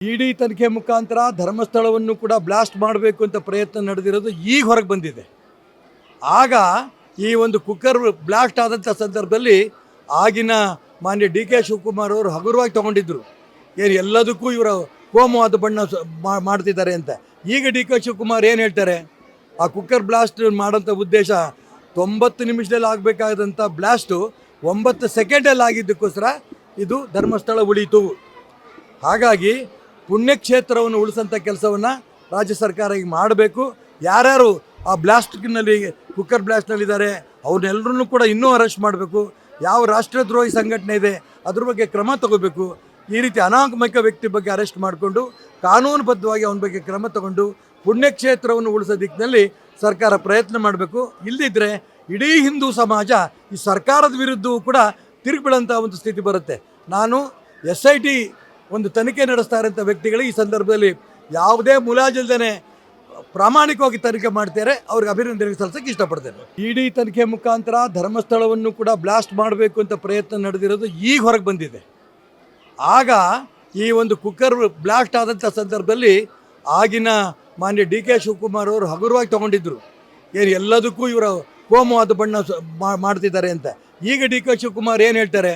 ಇಡಿ ತನಿಖೆ ಮುಖಾಂತರ ಧರ್ಮಸ್ಥಳವನ್ನು ಕೂಡ ಬ್ಲಾಸ್ಟ್ ಮಾಡಬೇಕು ಅಂತ ಪ್ರಯತ್ನ ನಡೆದಿರೋದು ಈಗ ಹೊರಗೆ ಬಂದಿದೆ. ಆಗ ಈ ಒಂದು ಕುಕ್ಕರ್ ಬ್ಲಾಸ್ಟ್ ಆದಂಥ ಸಂದರ್ಭದಲ್ಲಿ ಆಗಿನ ಮಾನ್ಯ ಡಿ ಕೆ ಶಿವಕುಮಾರ್ ಅವರು ಹಗುರವಾಗಿ ತಗೊಂಡಿದ್ದರು. ಏನು ಎಲ್ಲದಕ್ಕೂ ಇವರ ಕೋಮುವಾದ ಬಣ್ಣ ಮಾಡ್ತಿದ್ದಾರೆ ಅಂತ. ಈಗ ಡಿ ಕೆ ಶಿವಕುಮಾರ್ ಏನು ಹೇಳ್ತಾರೆ, ಆ ಕುಕ್ಕರ್ ಬ್ಲಾಸ್ಟ್ ಮಾಡೋಂಥ ಉದ್ದೇಶ 90 ನಿಮಿಷದಲ್ಲಿ ಆಗಬೇಕಾದಂಥ ಬ್ಲಾಸ್ಟು 9 ಸೆಕೆಂಡಲ್ಲಿ ಆಗಿದ್ದಕ್ಕೋಸ್ಕರ ಇದು ಧರ್ಮಸ್ಥಳ ಉಳಿಯಿತು. ಹಾಗಾಗಿ ಪುಣ್ಯಕ್ಷೇತ್ರವನ್ನು ಉಳಿಸೋಂಥ ಕೆಲಸವನ್ನು ರಾಜ್ಯ ಸರ್ಕಾರ ಈಗ ಮಾಡಬೇಕು. ಯಾರ್ಯಾರು ಆ ಬ್ಲಾಸ್ಟ್ನಲ್ಲಿ ಕುಕ್ಕರ್ ಬ್ಲಾಸ್ಟ್ನಲ್ಲಿದ್ದಾರೆ ಅವ್ರನ್ನೆಲ್ಲರೂ ಕೂಡ ಇನ್ನೂ ಅರೆಸ್ಟ್ ಮಾಡಬೇಕು. ಯಾವ ರಾಷ್ಟ್ರದ್ರೋಹಿ ಸಂಘಟನೆ ಇದೆ ಅದ್ರ ಬಗ್ಗೆ ಕ್ರಮ ತಗೋಬೇಕು. ಈ ರೀತಿ ಅನಾಗಮಿಕ ವ್ಯಕ್ತಿ ಬಗ್ಗೆ ಅರೆಸ್ಟ್ ಮಾಡಿಕೊಂಡು ಕಾನೂನುಬದ್ಧವಾಗಿ ಅವನ ಬಗ್ಗೆ ಕ್ರಮ ತಗೊಂಡು ಪುಣ್ಯಕ್ಷೇತ್ರವನ್ನು ಉಳಿಸೋ ದಿಕ್ಕಿನಲ್ಲಿ ಸರ್ಕಾರ ಪ್ರಯತ್ನ ಮಾಡಬೇಕು. ಇಲ್ಲದಿದ್ದರೆ ಇಡೀ ಹಿಂದೂ ಸಮಾಜ ಈ ಸರ್ಕಾರದ ವಿರುದ್ಧವೂ ಕೂಡ ತಿರುಗಿಬೀಳೋಂಥ ಒಂದು ಸ್ಥಿತಿ ಬರುತ್ತೆ. ನಾನು SIT ಒಂದು ತನಿಖೆ ನಡೆಸ್ತಾ ಇರೋಂಥ ವ್ಯಕ್ತಿಗಳು ಈ ಸಂದರ್ಭದಲ್ಲಿ ಯಾವುದೇ ಮುಲಾಜಿಲ್ದೇ ಪ್ರಾಮಾಣಿಕವಾಗಿ ತನಿಖೆ ಮಾಡ್ತಾರೆ, ಅವ್ರಿಗೆ ಅಭಿನಂದನೆ ಸಲ್ಲಿಸೋಕ್ಕೆ ಇಷ್ಟಪಡ್ತೇನೆ. ಇಡಿ ತನಿಖೆ ಮುಖಾಂತರ ಧರ್ಮಸ್ಥಳವನ್ನು ಕೂಡ ಬ್ಲಾಸ್ಟ್ ಮಾಡಬೇಕು ಅಂತ ಪ್ರಯತ್ನ ನಡೆದಿರೋದು ಈಗ ಹೊರಗೆ ಬಂದಿದೆ. ಆಗ ಈ ಒಂದು ಕುಕ್ಕರ್ ಬ್ಲಾಸ್ಟ್ ಆದಂಥ ಸಂದರ್ಭದಲ್ಲಿ ಆಗಿನ ಮಾನ್ಯ ಡಿ ಕೆ ಶಿವಕುಮಾರ್ ಅವರು ಹಗುರವಾಗಿ ತಗೊಂಡಿದ್ದರು. ಏನು ಎಲ್ಲದಕ್ಕೂ ಇವರ ಕೋಮುವಾದ ಬಣ್ಣ ಮಾಡ್ತಿದ್ದಾರೆ ಅಂತ. ಈಗ ಡಿ ಕೆ ಶಿವಕುಮಾರ್ ಏನು ಹೇಳ್ತಾರೆ,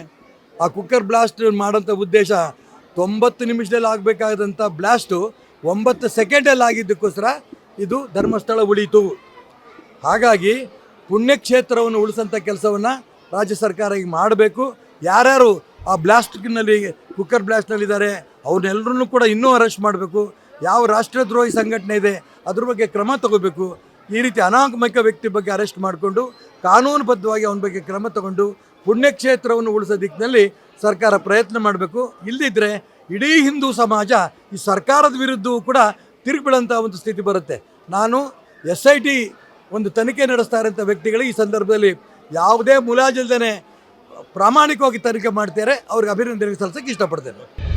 ಆ ಕುಕ್ಕರ್ ಬ್ಲಾಸ್ಟ್ ಮಾಡೋಂಥ ಉದ್ದೇಶ 90 ನಿಮಿಷದಲ್ಲಿ ಆಗಬೇಕಾದಂಥ ಬ್ಲಾಸ್ಟು 9 ಸೆಕೆಂಡಲ್ಲಿ ಆಗಿದ್ದಕ್ಕೋಸ್ಕರ ಇದು ಧರ್ಮಸ್ಥಳ ಉಳಿಯಿತು. ಹಾಗಾಗಿ ಪುಣ್ಯಕ್ಷೇತ್ರವನ್ನು ಉಳಿಸೋಂಥ ಕೆಲಸವನ್ನು ರಾಜ್ಯ ಸರ್ಕಾರ ಈಗ ಮಾಡಬೇಕು. ಯಾರ್ಯಾರು ಆ ಬ್ಲಾಸ್ಟ್ನಲ್ಲಿ ಕುಕ್ಕರ್ ಬ್ಲಾಸ್ಟ್ನಲ್ಲಿದ್ದಾರೆ ಅವ್ರನ್ನೆಲ್ಲರೂ ಕೂಡ ಇನ್ನೂ ಅರೆಸ್ಟ್ ಮಾಡಬೇಕು. ಯಾವ ರಾಷ್ಟ್ರದ್ರೋಹಿ ಸಂಘಟನೆ ಇದೆ ಅದ್ರ ಬಗ್ಗೆ ಕ್ರಮ ತಗೋಬೇಕು. ಈ ರೀತಿ ಅನಾಗಮಿಕ ವ್ಯಕ್ತಿ ಬಗ್ಗೆ ಅರೆಸ್ಟ್ ಮಾಡಿಕೊಂಡು ಕಾನೂನುಬದ್ಧವಾಗಿ ಅವನ ಬಗ್ಗೆ ಕ್ರಮ ತಗೊಂಡು ಪುಣ್ಯಕ್ಷೇತ್ರವನ್ನು ಉಳಿಸೋ ದಿಕ್ಕಿನಲ್ಲಿ ಸರ್ಕಾರ ಪ್ರಯತ್ನ ಮಾಡಬೇಕು. ಇಲ್ಲದಿದ್ದರೆ ಇಡೀ ಹಿಂದೂ ಸಮಾಜ ಈ ಸರ್ಕಾರದ ವಿರುದ್ಧವೂ ಕೂಡ ತಿರುಗಿಬೀಳೋಂಥ ಒಂದು ಸ್ಥಿತಿ ಬರುತ್ತೆ. ನಾನು SIT ಒಂದು ತನಿಖೆ ನಡೆಸ್ತಾ ಇರೋಂಥ ವ್ಯಕ್ತಿಗಳು ಈ ಸಂದರ್ಭದಲ್ಲಿ ಯಾವುದೇ ಮುಲಾಜಿಲ್ದೇ ಪ್ರಾಮಾಣಿಕವಾಗಿ ತನಿಖೆ ಮಾಡ್ತಾರೆ, ಅವ್ರಿಗೆ ಅಭಿನಂದನೆ ಸಲ್ಲಿಸೋಕ್ಕೆ ಇಷ್ಟಪಡ್ತೇನೆ.